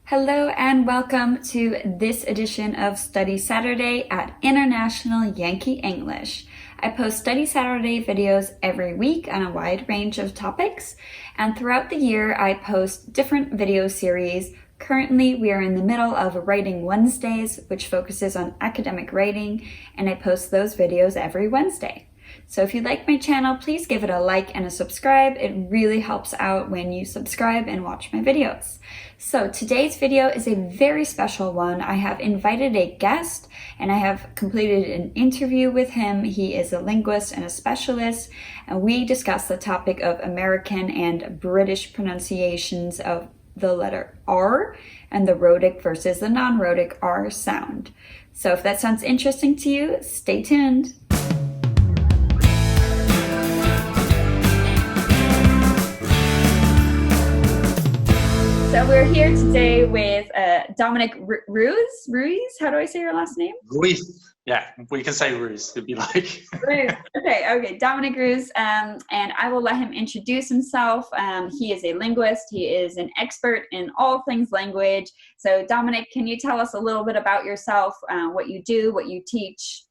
Hello and welcome to this edition of Study Saturday at International Yankee English. I post Study Saturday videos every week on a wide range of topics, and throughout the year I post different video series. Currently, we are in the middle of Writing Wednesdays, which focuses on academic writing, and I post those videos every Wednesday. So if you like my channel, please give it a like and a subscribe. It really helps out when you subscribe and watch my videos. So today's video is a very special one. I have invited a guest and I have completed an interview with him. He is a linguist and a specialist, and we discuss the topic of American and British pronunciations of the letter R and the rhotic versus the non-rhotic R sound. So if that sounds interesting to you, stay tuned. So we're here today with Dominic Ruiz. How do I say your last name? Ruiz. Yeah, we can say Ruiz if you like. Ruiz. Okay. Dominic Ruiz, and I will let him introduce himself. He is a linguist. He is an expert in all things language. So Dominic, can you tell us a little bit about yourself, what you do, what you teach?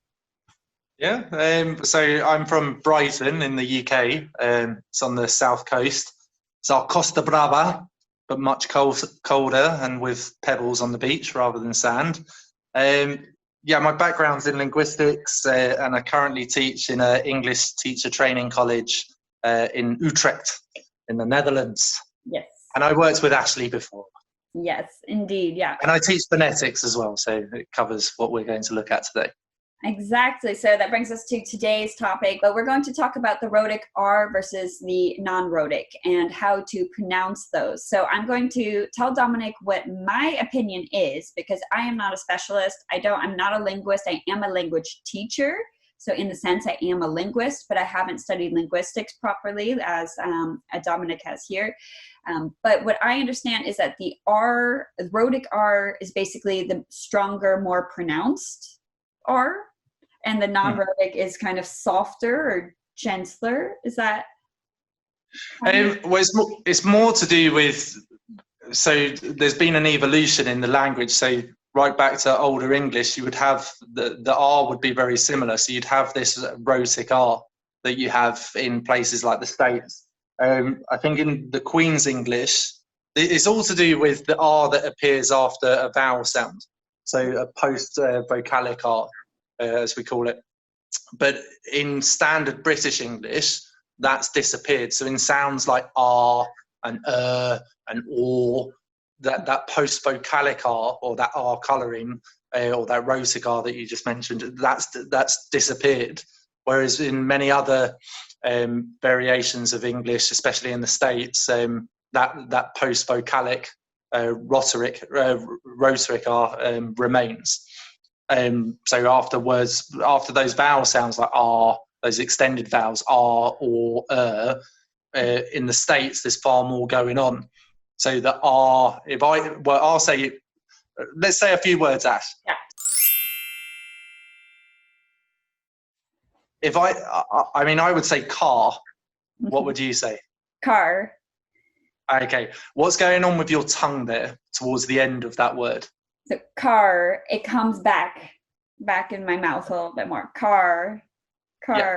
Yeah, so I'm from Brighton in the UK. It's on the south coast. It's our Costa Brava, but much colder and with pebbles on the beach rather than sand. Yeah, my background's in linguistics, and I currently teach in an English teacher training college in Utrecht in the Netherlands. Yes. And I worked with Ashley before. Yes, indeed, yeah. And I teach phonetics as well, so it covers what we're going to look at today. Exactly. So that brings us to today's topic, but we're going to talk about the rhotic R versus the non-rhotic and how to pronounce those. So I'm going to tell Dominic what my opinion is, because I am not a specialist. I'm not a linguist. I am a language teacher. So in the sense, I am a linguist, but I haven't studied linguistics properly as Dominic has here. But what I understand is that the rhotic R is basically the stronger, more pronounced R, and the non-rhotic is kind of softer or gentler. Is that? Well, it's more to do with, so there's been an evolution in the language. So right back to older English, you would have the R would be very similar. So you'd have this rhotic R that you have in places like the States. I think in the Queen's English, it's all to do with the R that appears after a vowel sound. So a post-vocalic R, as we call it. But in standard British English, that's disappeared. So in sounds like R and and or, that post-vocalic R, or that R colouring, or that rhotic R that you just mentioned, that's disappeared. Whereas in many other variations of English, especially in the States, that post-vocalic rhotoric R remains. So after those vowel sounds like R, those extended vowels R or in the States, there's far more going on. So the R, I'll say, let's say a few words, Ash. Yeah. If I would say car. What would you say? Car. Okay. What's going on with your tongue there towards the end of that word? So car, it comes back in my mouth a little bit more. Car. Yeah.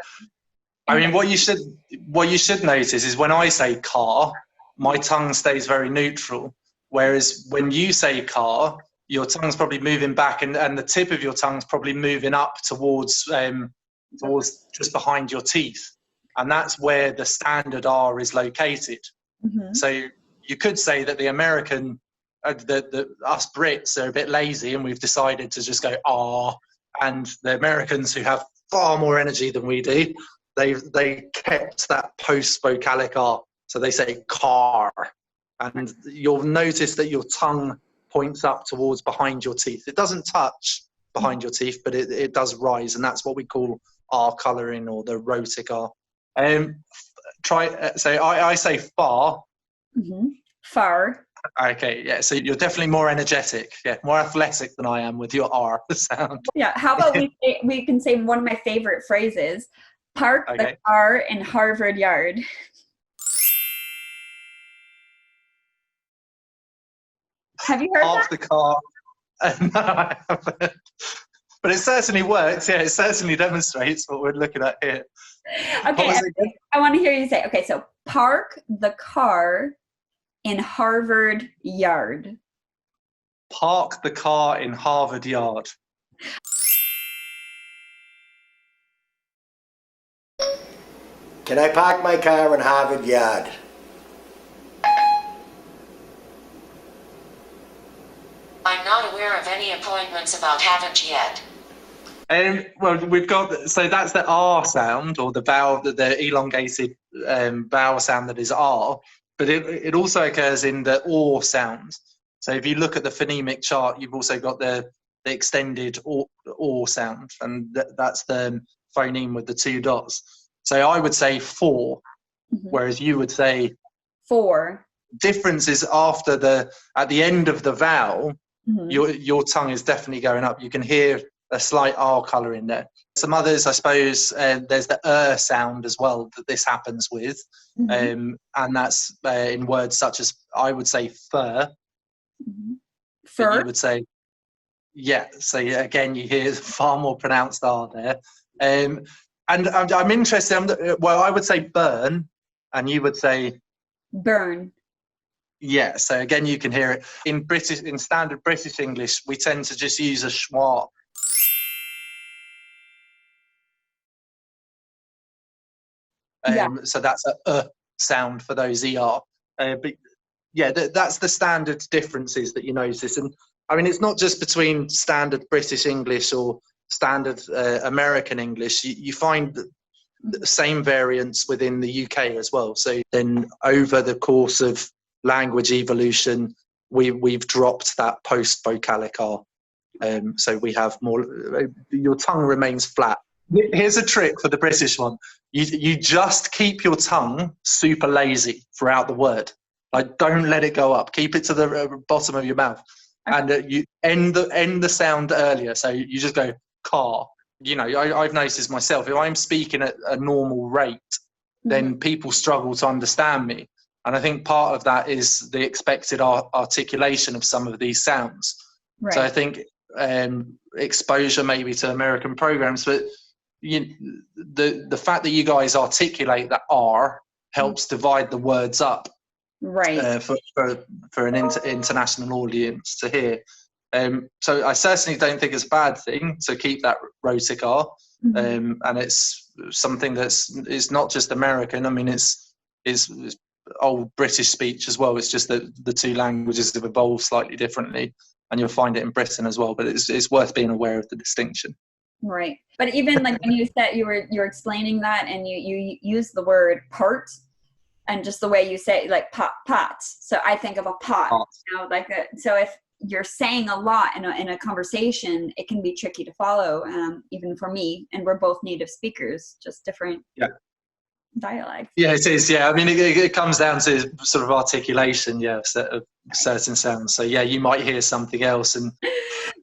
I mean, what you should notice is when I say car, my tongue stays very neutral. Whereas when you say car, your tongue's probably moving back, and the tip of your tongue's probably moving up towards just behind your teeth. And that's where the standard R is located. Mm-hmm. So you could say that the American, us Brits are a bit lazy, and we've decided to just go R, and the Americans, who have far more energy than we do, they kept that post-vocalic R, so they say car, and you'll notice that your tongue points up towards behind your teeth. It doesn't touch behind your teeth, but it does rise, and that's what we call R colouring, or the rhotic R. I say far. Mm-hmm. Far. Okay, yeah, so you're definitely more energetic, more athletic than I am with your R sound. Yeah, how about we can say one of my favorite phrases, park the car in Harvard Yard. Have you heard Park that? the car. No, I haven't. But it certainly works. Yeah, it certainly demonstrates what we're looking at here. What Okay, was it again? I want to hear you say, okay, so park the car in Harvard Yard. Park the car in Harvard Yard. Can I park my car in Harvard Yard? I'm not aware of any appointments about haven't yet. Well, we've got, so that's the R sound, or the vowel, the elongated vowel sound that is R, but it also occurs in the OR sound. So if you look at the phonemic chart, you've also got the extended OR sound, and that's the phoneme with the two dots. So I would say 4, whereas you would say 4. Difference is at the end of the vowel, your tongue is definitely going up. You can hear a slight R colour in there. Some others, I suppose, there's the sound as well that this happens with, and that's in words such as, I would say, fur. Fur? You would say, yeah. So again, you hear far more pronounced R there. And I'm interested. Well, I would say burn, and you would say Burn. yeah. So again, you can hear it in standard British English. We tend to just use a schwa. So that's a sound for those ER. But yeah, that's the standard differences that you notice. And I mean, it's not just between standard British English or standard American English. You find the same variants within the UK as well. So then over the course of language evolution, we've dropped that post-vocalic R. So we have more, your tongue remains flat. Here's a trick for the British one. You just keep your tongue super lazy throughout the word. Like, don't let it go up. Keep it to the bottom of your mouth. And you end the sound earlier. So you just go car. You know, I've noticed myself, if I'm speaking at a normal rate, then people struggle to understand me. And I think part of that is the expected articulation of some of these sounds. Right. So I think exposure maybe to American programs, but the fact that you guys articulate that R helps divide the words up, right? For an international audience to hear. So I certainly don't think it's a bad thing to keep that rhotic R, and it's something it's not just American. I mean, it's old British speech as well. It's just that the two languages have evolved slightly differently, and you'll find it in Britain as well. But it's worth being aware of the distinction. Right. But even like when you said you're explaining that, and you use the word part, and just the way you say like pot. So I think of a pot. You know, like so if you're saying a lot in a conversation, it can be tricky to follow, even for me. And we're both native speakers, just different dialects. Yeah, it is. Yeah, I mean, it comes down to sort of articulation. Yeah, of certain sounds. So yeah, you might hear something else. And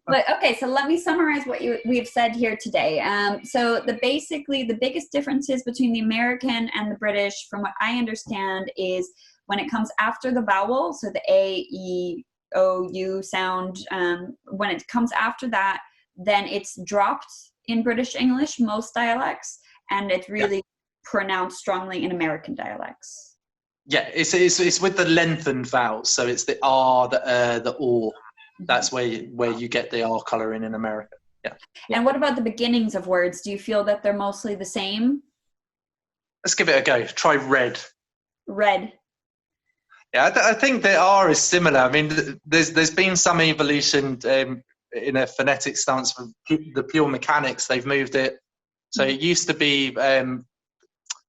but okay, so let me summarize what we've said here today. So basically the biggest differences between the American and the British, from what I understand, is when it comes after the vowel, so the A, E, O, U sound, when it comes after that, then it's dropped in British English, most dialects, and it's really pronounced strongly in American dialects. Yeah, it's with the lengthened vowels, so it's the R, the O. That's where you get the R colouring in America. Yeah. And what about the beginnings of words? Do you feel that they're mostly the same? Let's give it a go. Try red. Red. Yeah, I think the R is similar. I mean, there's been some evolution in a phonetic stance for the pure mechanics. They've moved it. So it used to be, I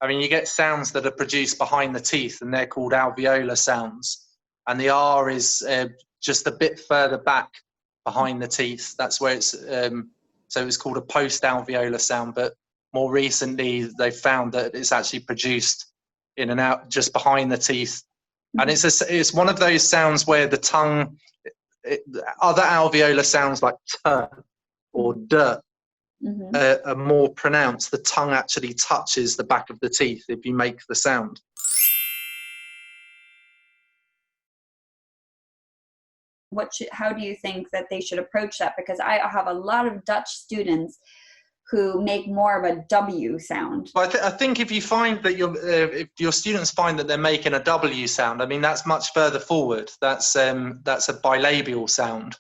mean, you get sounds that are produced behind the teeth, and they're called alveolar sounds. And the R is just a bit further back behind the teeth. That's where it's, so it's called a post-alveolar sound. But more recently, they've found that it's actually produced in and out just behind the teeth. And it's one of those sounds where the tongue, other alveolar sounds like t or d are more pronounced. The tongue actually touches the back of the teeth if you make the sound. how do you think that they should approach that? Because I have a lot of Dutch students who make more of a W sound. Well, I think if you find that if your students find that they're making a W sound, I mean, that's much further forward. That's a bilabial sound.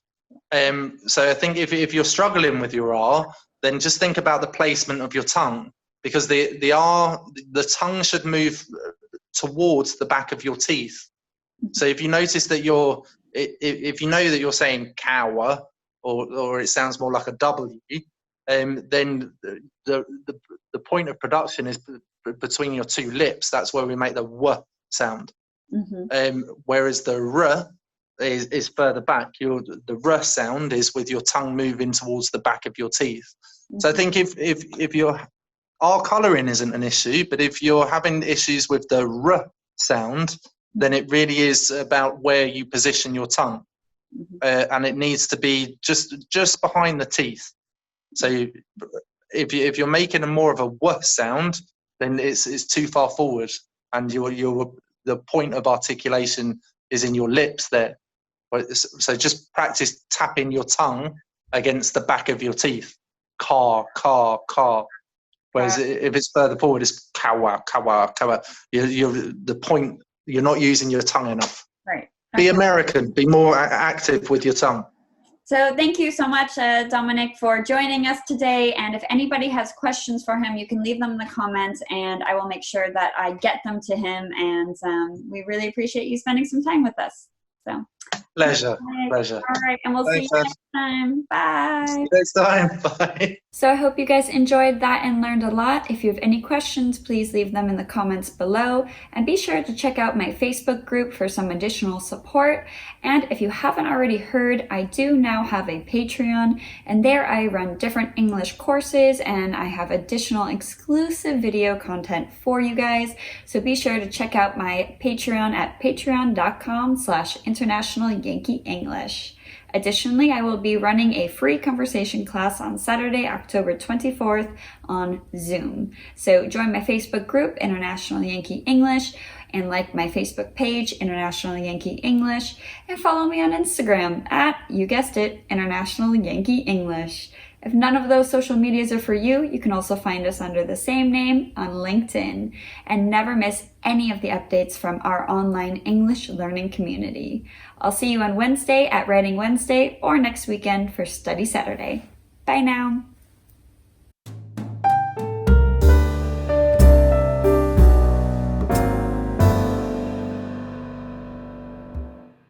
So I think if you're struggling with your R, then just think about the placement of your tongue, because the tongue should move towards the back of your teeth. So if you notice that if you know that you're saying cower, or it sounds more like a W, then the point of production is between your two lips. That's where we make the W sound. Whereas the R is further back. The R sound is with your tongue moving towards the back of your teeth. So I think if your R colouring isn't an issue, but if you're having issues with the R sound, then it really is about where you position your tongue, and it needs to be just behind the teeth. So if you're making a more of a W sound, then it's too far forward, and the point of articulation is in your lips there. So just practice tapping your tongue against the back of your teeth. Car, car, car. Whereas if it's further forward, it's kawa, kawa, kawa. You're not using your tongue enough. Right. Be American. Be more active with your tongue. So thank you so much, Dominic, for joining us today. And if anybody has questions for him, you can leave them in the comments, and I will make sure that I get them to him. And we really appreciate you spending some time with us. So Pleasure. All right, and we'll see you next time. Bye. See you next time. Bye. So I hope you guys enjoyed that and learned a lot. If you have any questions, please leave them in the comments below, and be sure to check out my Facebook group for some additional support. And if you haven't already heard, I do now have a Patreon, and there I run different English courses, and I have additional exclusive video content for you guys. So be sure to check out my Patreon at patreon.com/International Yankee English. Additionally, I will be running a free conversation class on Saturday, October 24th on Zoom. So join my Facebook group, International Yankee English, and like my Facebook page, International Yankee English, and follow me on Instagram at, you guessed it, International Yankee English. If none of those social medias are for you, you can also find us under the same name on LinkedIn, and never miss any of the updates from our online English learning community. I'll see you on Wednesday at Writing Wednesday, or next weekend for Study Saturday. Bye now.